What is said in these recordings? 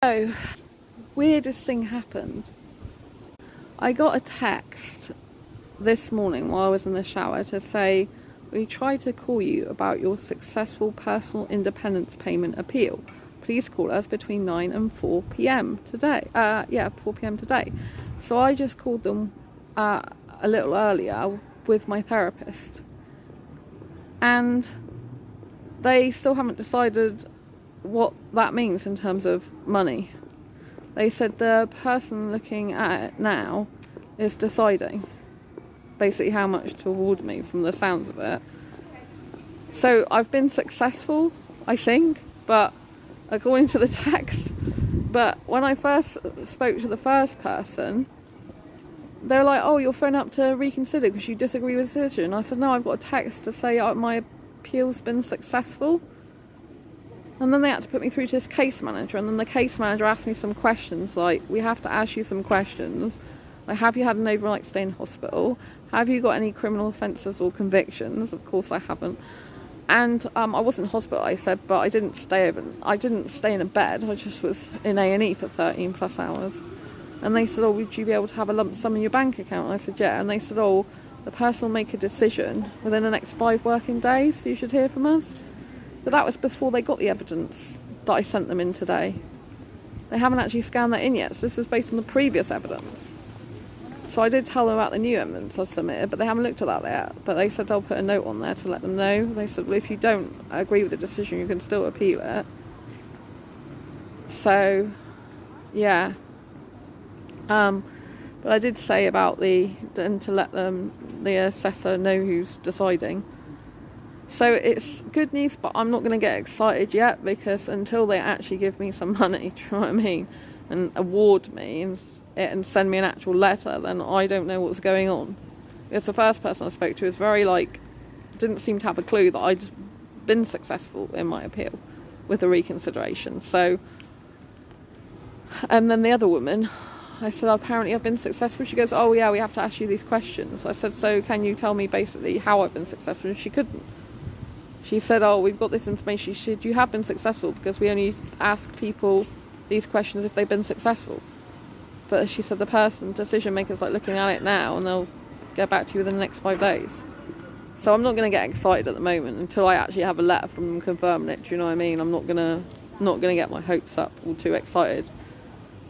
So, weirdest thing happened. I got a text this morning while I was in the shower to say, we tried to call you about your successful personal independence payment appeal. Please call us between 9 and 4 p.m. today. 4 p.m. today. So I just called them a little earlier with my therapist. And they still haven't decided what that means in terms of money. They said the person looking at it now is deciding basically how much to award me from the sounds of it. So I've been successful, I think, but according to the text. But when I first spoke to the first person, they were like, oh, you're phoning up to reconsider because you disagree with the decision. I said, no, I've got a text to say my appeal's been successful. And then they had to put me through to this case manager, and then the case manager asked me some questions, like, we have to ask you some questions, like, have you had an overnight stay in hospital? Have you got any criminal offences or convictions? Of course I haven't. And I was in hospital, I said, but I didn't stay in a bed, I just was in A&E for 13 plus hours. And they said, oh, would you be able to have a lump sum in your bank account? And I said, yeah. And they said, oh, the person will make a decision within the next 5 working days, so you should hear from us. But that was before they got the evidence that I sent them in today. They haven't actually scanned that in yet, so this was based on the previous evidence. So I did tell them about the new evidence I've submitted, but they haven't looked at that yet. But they said they'll put a note on there to let them know. They said, well, if you don't agree with the decision, you can still appeal it. So, yeah. But I did say about to let the assessor know who's deciding. So it's good news, but I'm not going to get excited yet, because until they actually give me some money, do you know what I mean, and award me and send me an actual letter, then I don't know what's going on. Because the first person I spoke to was didn't seem to have a clue that I'd been successful in my appeal with the reconsideration. So, and then the other woman, I said, apparently I've been successful. She goes, oh yeah, we have to ask you these questions. I said, so can you tell me basically how I've been successful? And she couldn't. She said, oh, we've got this information. She said, you have been successful because we only ask people these questions if they've been successful. But she said the decision maker's like looking at it now, and they'll get back to you within the next 5 days. So I'm not going to get excited at the moment until I actually have a letter from them confirming it. Do you know what I mean? I'm not gonna get my hopes up or too excited,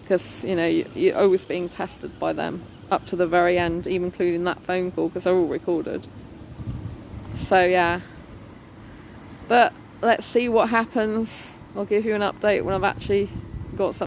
because you're always being tested by them up to the very end, even including that phone call, because they're all recorded. So yeah. But let's see what happens. I'll give you an update when I've actually got something.